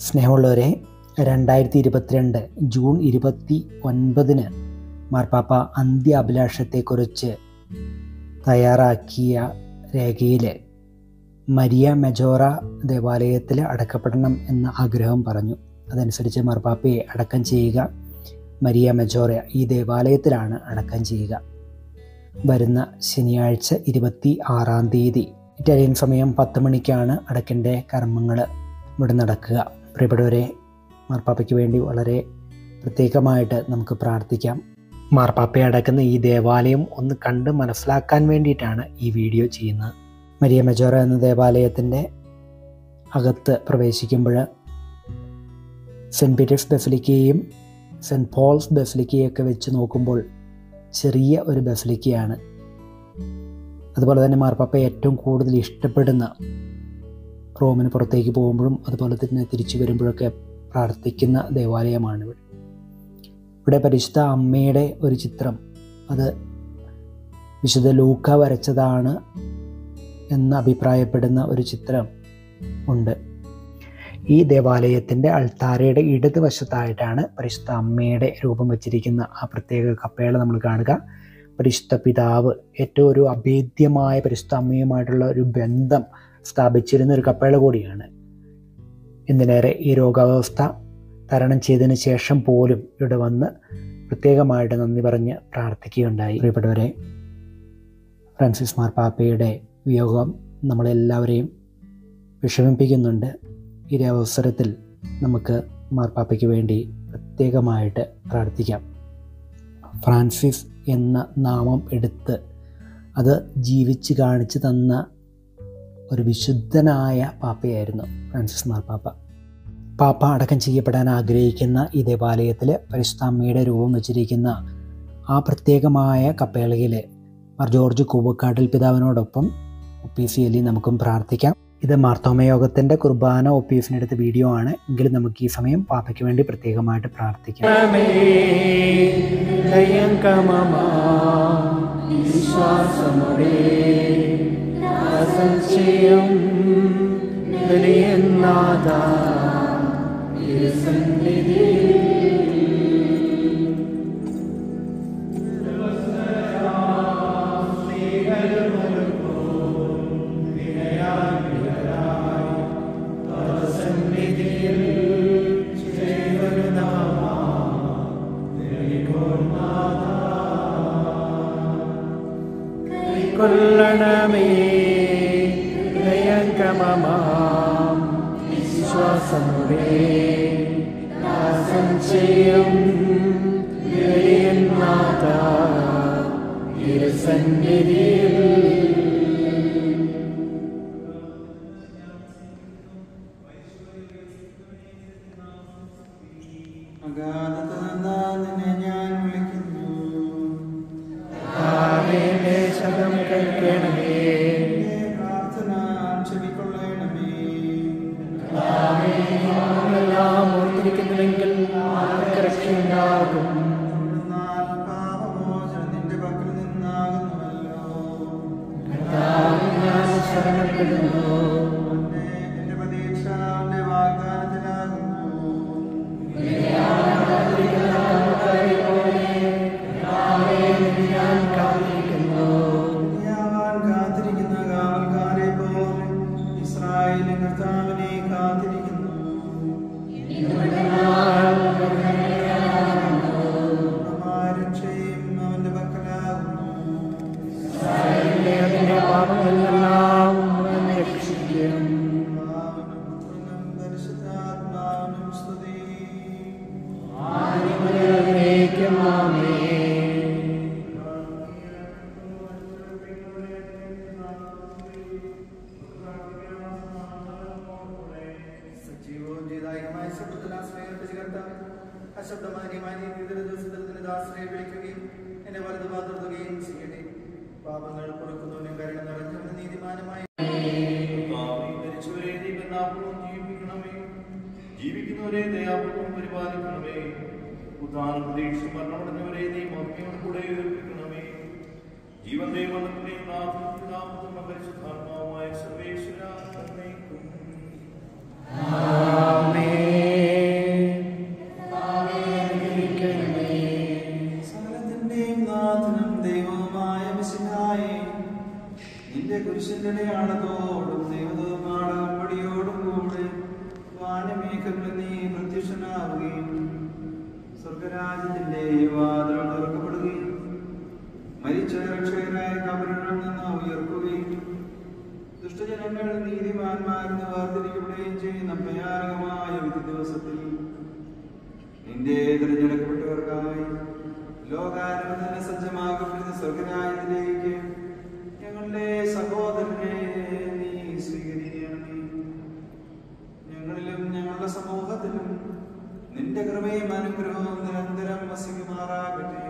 സ്നേഹമുള്ളവരെ, 2022 ജൂൺ 29 മാർപ്പാപ്പ അന്ത്യാഭിലാഷത്തെക്കുറിച്ച് തയ്യാറാക്കിയ രേഖയിൽ മരിയ മെജോറ ദേവാലയത്തിൽ അടക്കപ്പെടണം എന്ന ആഗ്രഹം പറഞ്ഞു. അതനുസരിച്ച് മാർപ്പാപ്പയെ അടക്കം ചെയ്യുക മരിയ മെജോറ ഈ ദേവാലയത്തിലാണ് അടക്കം ചെയ്യുക. വരുന്ന ശനിയാഴ്ച 26-ാം തീയതി ഇറ്റാലിയൻ സമയം 10 മണിക്കാണ് അടക്കിൻ്റെ കർമ്മങ്ങൾ ഇവിടെ നടക്കുക. പ്രിയപ്പെട്ടവരെ, മാർപ്പാപ്പയ്ക്ക് വേണ്ടി വളരെ പ്രത്യേകമായിട്ട് നമുക്ക് പ്രാർത്ഥിക്കാം. മാർപ്പാപ്പയെ അടക്കുന്ന ഈ ദേവാലയം ഒന്ന് കണ്ട് മനസ്സിലാക്കാൻ വേണ്ടിയിട്ടാണ് ഈ വീഡിയോ ചെയ്യുന്നത്. മരിയ മെജോറ എന്ന ദേവാലയത്തിൻ്റെ അകത്ത് പ്രവേശിക്കുമ്പോൾ സെൻറ്റ് പീറ്റേഴ്സ് ബസിലിക്കയും സെൻറ്റ് പോൾസ് ബസിലിക്കയൊക്കെ വെച്ച് നോക്കുമ്പോൾ ചെറിയ ഒരു ബസിലിക്കയാണ്. അതുപോലെ തന്നെ മാർപ്പാപ്പ ഏറ്റവും കൂടുതൽ ഇഷ്ടപ്പെടുന്ന റോമിന് പുറത്തേക്ക് പോകുമ്പോഴും അതുപോലെ തന്നെ തിരിച്ചു വരുമ്പോഴൊക്കെ പ്രാർത്ഥിക്കുന്ന ദേവാലയമാണ് ഇവിടെ. പരിശുദ്ധ അമ്മയുടെ ഒരു ചിത്രം, അത് വിശുദ്ധ ലൂക്ക വരച്ചതാണ് എന്ന് അഭിപ്രായപ്പെടുന്ന ഒരു ചിത്രം ഉണ്ട്. ഈ ദേവാലയത്തിൻ്റെ അൾത്താരയുടെ ഇടതുവശത്തായിട്ടാണ് പരിശുദ്ധ അമ്മയുടെ രൂപം വച്ചിരിക്കുന്ന ആ പ്രത്യേക കപ്പേള നമ്മൾ കാണുക. പരിശുദ്ധ പിതാവ് ഏറ്റവും ഒരു അഭേദ്യമായ പരിശുദ്ധ അമ്മയുമായിട്ടുള്ള ഒരു ബന്ധം സ്ഥാപിച്ചിരുന്ന ഒരു കപ്പേള കൂടിയാണ്. എന്തിനേറെ ഈ രോഗാവസ്ഥ തരണം ചെയ്തതിന് ശേഷം പോലും ഇവിടെ വന്ന് പ്രത്യേകമായിട്ട് നന്ദി പറഞ്ഞ് പ്രാർത്ഥിക്കുകയുണ്ടായി. പ്രിയപ്പെട്ടവരെ, ഫ്രാൻസിസ് മാർപ്പാപ്പയുടെ വിയോഗം നമ്മളെല്ലാവരെയും വിഷമിപ്പിക്കുന്നുണ്ട്. ഈ അവസരത്തിൽ നമുക്ക് മാർപ്പാപ്പയ്ക്ക് വേണ്ടി പ്രത്യേകമായിട്ട് പ്രാർത്ഥിക്കാം. ഫ്രാൻസിസ് എന്ന നാമം എടുത്ത് അത് ജീവിച്ച് കാണിച്ചു തന്ന ഒരു വിശുദ്ധനായ പാപ്പയായിരുന്നു ഫ്രാൻസിസ് മാർപ്പാപ്പ. പാപ്പ അടക്കം ചെയ്യപ്പെടാൻ ആഗ്രഹിക്കുന്ന ഈ ദേവാലയത്തിൽ പരിശുദ്ധ അമ്മയുടെ രൂപം വച്ചിരിക്കുന്ന ആ പ്രത്യേകമായ കപ്പേളയിൽ മാർ ജോർജ് കൂവക്കാട്ടിൽ പിതാവിനോടൊപ്പം ഒപ്പീസിയലി നമുക്കും പ്രാർത്ഥിക്കാം. ഇത് മാർത്തോമയോഗത്തിൻ്റെ കുർബാന ഒപ്പീസിനെടുത്ത വീഡിയോ ആണ്. എങ്കിലും നമുക്ക് ഈ സമയം പാപ്പയ്ക്ക് വേണ്ടി പ്രത്യേകമായിട്ട് പ്രാർത്ഥിക്കാം. കൊല്ലണമേ ദയങ്കമമാം വിശ്വാസമുടെ സംശയം നാഥ സന്നിധിയിൽ ശബ്ദം കേൾക്കണമേ, പ്രാർത്ഥന ചെവിക്കൊള്ളണമേ. നമ്മളെല്ലാം ഓർത്തിരിക്കുന്നുവെങ്കിൽ ആർക്ക് രക്ഷയുണ്ടാകും? പാപമോചനം നിന്റെ പക്കൽ നിന്നാകുന്നുവല്ലോ. ഞാൻ ശരണപ്പെടുന്നു, എന്റെ പ്രതീക്ഷ വാഗ്ദാനത്തിലാകുന്നു. കാത്തിരിക്കുന്ന കാവൽക്കാരെ പോലെ ഇസ്രായേലിൻ കർത്താവിനെ കാത്തിരിക്കുന്നു. രക്ഷയും അവന്റെ പക്കലാകുന്നു. പാപങ്ങളെല്ലാം രക്ഷിക്കും. പരിശുദ്ധാത്മാവിനും സ്തുതി. പാപങ്ങൾ കൊടുക്കുന്നവനും കരുണ നിറഞ്ഞവനും നീതിമാനുമായ ജീവിക്കുന്നവരെ ദയാപൂർവം പരിപാലിക്കണമേ. ഉദാഹരണ പ്രതീക്ഷ മരണമടഞ്ഞവരെ നീ മഹിമയോട് കൂടെ ഉയർപ്പിക്കണമേ. ജീവന്റെയും മരണത്തിന്റെയും നാഥനും പരിശുദ്ധാത്മാവുമായ സർവേശ്വര. ആമേൻ. വാനമേഘങ്ങളിൽ നീ പ്രത്യക്ഷനാവുകയും സ്വർഗരാജ്യത്തിന്റെ വാതിലുകൾ തുറക്കപ്പെടുകയും മരിച്ച രക്ഷകരായ കബറുകളിൽ നിന്ന് ഉയർക്കുകയും ദുഷ്ടജനങ്ങൾ നീതിമാന്മാരെന്ന് വേർതിരിക്കപ്പെടുകയും ചെയ്യുന്ന ഭയാനകമായ വിധി ദിവസത്തിൽ നിന്റെ തിരഞ്ഞെടുക്കപ്പെട്ടവർക്കായി ലോകാരംഭത്തിന് സജ്ജമാക്കപ്പെടുന്ന സ്വർഗരാജ്യത്തിലേക്ക് ഞങ്ങളുടെ സഹോദരനെ നീ സ്വീകരിക്കണമേ. ഞങ്ങളിലും ഞങ്ങളുടെ സമൂഹത്തിലും നിന്റെ കൃപയും അനുഗ്രഹവും നിരന്തരം വസിക്കുമാറാകട്ടെ.